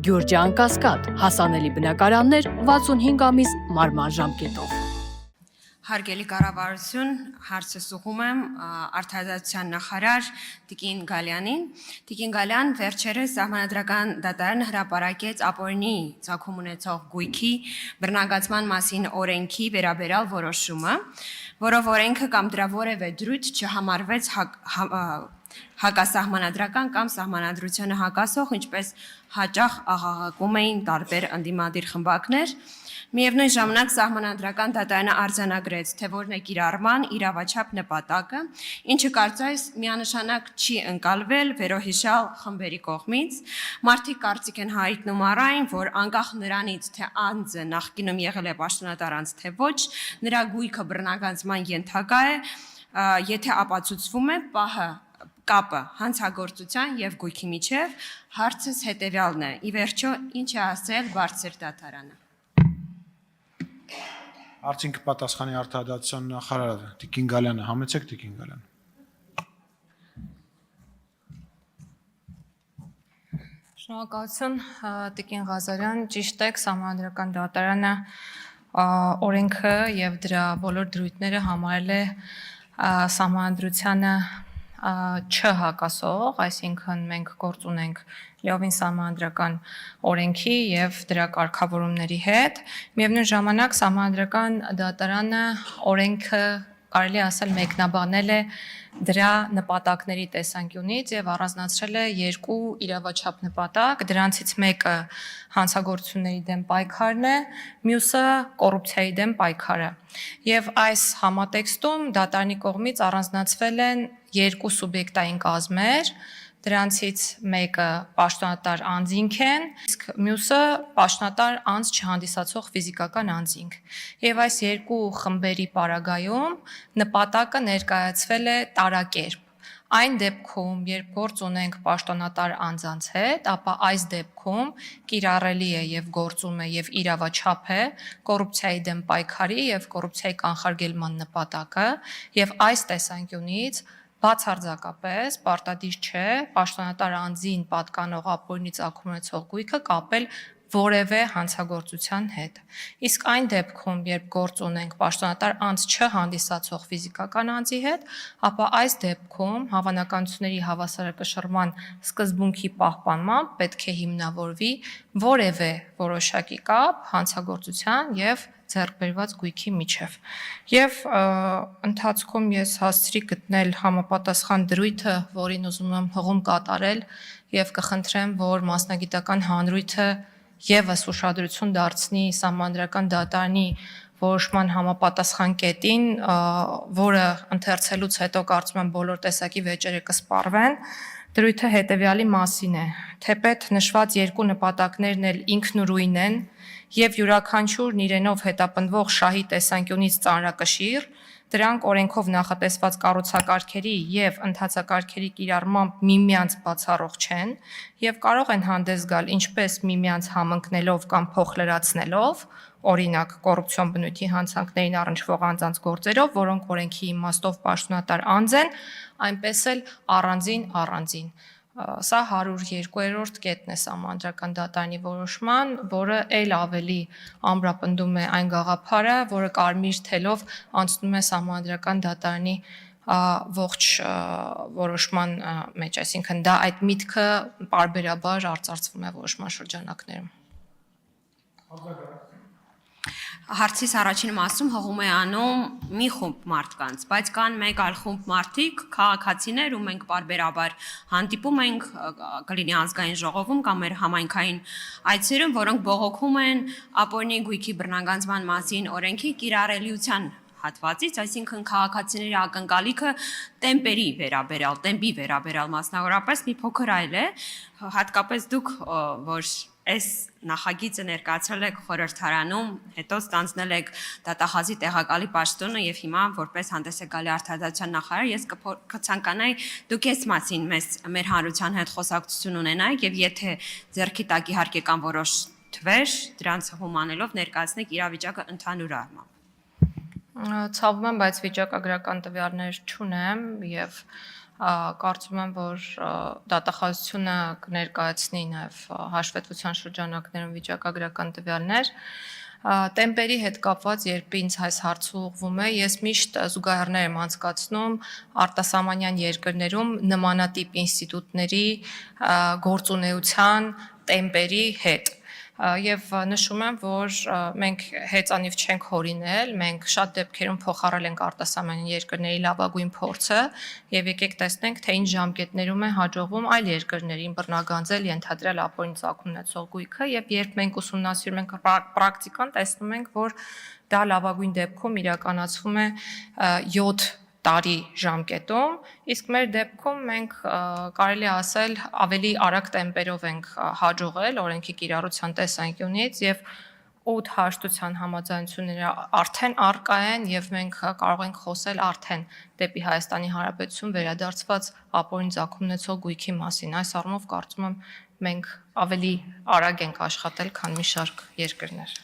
Գյուրջան Կասկադ, հասանելի բնակարաններ 65 ամիս մարման ժամկետով։ Հարգելի կառավարություն, հարցս ուղղում եմ Արդարադատության նախարար Տիկին Գալյանին։ Տիկին Գալյան վերջերս Սահմանադրական դատարանը հրապարակեց ապօրինի ծագում ունեցող գույքի բռնագծման մասին օրենքի վերաբերյալ որոշումը, որով օրենքը կամ դրա որևէ դրույթ չհամարվեց հակասահմանադրական կամ սահմանադրությանը հակասող, ինչպես հաճախ աղաղակում էին տարբեր ընդդիմադիր խմբակներ։ Միևնույն ժամանակ Սահմանադրական դատարանը արձանագրեց, թե որն է կիրառման իրավաչափ նպատակը, ինչը կարծես միանշանակ չի ընկալվել վերոհիշյալ խմբերի կողմից։ Մարդիկ կարծիք են հայտնում առ այն, որ անկախ նրանից, թե անձը նախկինում եղել է պաշտոնատար անձ, թե ոչ, նրա գույքը բռնագծման ենթակա է, եթե ապացուցվում է կապը հանցագործության եւ գույքի միջև, հարցս հետեւյալն է. ի վերջո ինչ է ասել բարձր դատարանը։ Արդյունք պատասխանի Արդարադատության նախարարը Տիկին Գալյանը, համեցեք Տիկին Գալյան։ Շնորհակալություն Տիկին Ղազարյան, ճիշտ եք, Սահմանադրական դատարանը օրենքը եւ դրա բոլոր դրույթները համարել է սահմանադրությանը չհակասող, այսինքն մենք գործ ունենք լիովին սահմանադրական օրենքի եւ դրա կարգավորումների հետ։ Միևնույն ժամանակ Սահմանադրական դատարանը օրենքը կարելի ասել մեկնաբանել է դրա նպատակների տեսանկյունից եւ առանձնացրել է երկու իրավաչափ նպատակ, դրանցից մեկը հանցագործությունների դեմ պայքարն է, մյուսը կոռուպցիայի դեմ պայքարը։ Եվ այս համատեքստում դատարանի կողմից առանձնացվել են երկու սուբյեկտային կազմեր, դրանցից մեկը պաշտոնատար անձինք են, իսկ մյուսը պաշտոնատար անձ չհանդիսացող ֆիզիկական անձինք։ Եվ այս երկու խմբերի պարագայում նպատակը ներկայացվել է տարակերպ։ Այն դեպքում, երբ գործ ունենք պաշտոնատար անձանց հետ, ապա այս դեպքում կիրառելի է եւ գործում է եւ իրավաչափ է կոռուպցիայի դեմ պայքարի եւ կոռուպցիայի կանխարգելման նպատակը, եւ այս տեսանկյունից բացարձակապես պարտադիր չէ պաշտոնատար անձին պատկանող ապօրինի ծագում ունեցող գույքը կապել որևէ հանցագործության հետ։ Իսկ այն դեպքում, երբ գործ ունենք պաշտոնատար անձ չհանդիսացող ֆիզիկական անձի հետ, ապա այս դեպքում հավանականությունների հավասարակշռման սկզբունքի պահպանմամբ պետք է հիմնավորվի որևէ որոշակի կապ հանցագործության եւ ձեռքբերված գույքի միջև։ Եվ ընթացքում ես հասցրի գտնել համապատասխան դրույթը, որին ուզում եմ հղում կատարել եւ կխնդրեմ, որ մասնագիտական հանրույթը եւս ուշադրություն դարձնի Սահմանադրական դատարանի որոշման համապատասխան կետին, որը ընթերցելուց հետո կարծում եմ բոլոր տեսակի վեճերը կսպառվեն։ Դրույթը հետևյալի մասին է. թեպետ նշված երկու նպատակներն էլ ինքնուրույն են եւ յուրաքանչյուրն իրենով հետապնդվող շահի տեսանկյունից ծանրակշիռ, դրանք օրենքով նախատեսված կառուցակարգերի եւ ընթացակարգերի կիրառմամբ միմյանց բացառող չեն եւ կարող են հանդես գալ ինչպես միմյանց համընկնելով կամ փոխլրացնելով, օրինակ կոռուպցիոն բնույթի հանցանքներին առնչվող անձանց գործերով, որոնք օրենքի իմաստով պաշտոնատար անձ են, այնպես էլ առանձին։ Սա 102-րդ կետն է Սահմանադրական դատարանի որոշման, որը ել ավելի ամրապնդում է այն գաղափարը, որը կարմիր թելով անցնում է Սահմանադրական դատարանի ողջ որոշման մեջ, այսինքն դա այդ միտքը պարբերաբար արծարծվում է որոշման շրջանակներում։ Հարցիս առաջին մասում հղում է անում մի խումբ մարդկանց, բայց կան մեկ այլ խումբ մարդիկ, քաղաքացիներ, ու մենք պարբերաբար հանդիպում ենք, կլինի ազգային ժողովում կամ մեր համայնքային այցերում, որոնք բողոքում են ապօրինի գույքի բռնագծման մասին օրենքի կիրառելիության հատվածից, այսինքն քաղաքացիների ակնկալիքը տեմպի վերաբերյալ մասնավորապես մի փոքր այլ է, հատկապես դուք, որ այս նախագիծը ներկայացրել եք խորհրդարանում, հետո ստանձնել եք դատախազի տեղակալի պաշտոնը եւ հիմա որպես հանդես է գալի Արդարադատության նախարար, ես կցանկանայի դուք այս մասին մեր հանրության հետ խոսակցություն ունենայիք եւ եթե ձեռքի տակ իհարկե կան որոշ թվեր, դրանց հոմանելով ներկայացնեք իրավիճակը ընդհանուր առմամբ։ Ցավում եմ, բայց վիճակագրական տվյալներ չունեմ եւ կարծում եմ, որ դատախազությունը կներկայացնի նաև հաշվետվության շրջանակներում վիճակագրական տվյալներ, տեմպերի հետ կապված, երբ ինձ այս հարցը ուղղվում է, ես միշտ զուգահեռներ եմ անցկացնում արտասահմանյան երկրներում նմանատիպ ինստիտուտների գործունեության տեմպերի հետ։ Եվ նշում եմ, որ մենք հեծանիվ չենք հորինել, մենք շատ դեպքերում փոխառել ենք արտասահմանյան երկրների լավագույն փորձը եւ եկեք տեսնենք, թե ինչ ժամկետներում է հաջողվում այլ երկրներին բռնագանձել ենթադրյալ ապօրինի ծագում ունեցող գույքը եւ երբ մենք ուսումնասիրում ենք պրակտիկան, տեսնում ենք, որ դա լավագույն դեպքում իրականացվում է 7 տարի ժամկետում, իսկ մեր դեպքում մենք կարելի ասել ավելի արագ տեմպերով ենք հաջողել օրենքի կիրառության տեսանկյունից եւ 8 հաշտության համաձայնությունները արդեն արկա են եւ մենք կարող ենք խոսել արդեն դեպի Հայաստանի Հանրապետություն վերադարձված ապօրինի ծագում ունեցող գույքի մասին։ Այս առումով կարծում եմ մենք ավելի արագ ենք աշխատել, քան մի շարք երկրներ։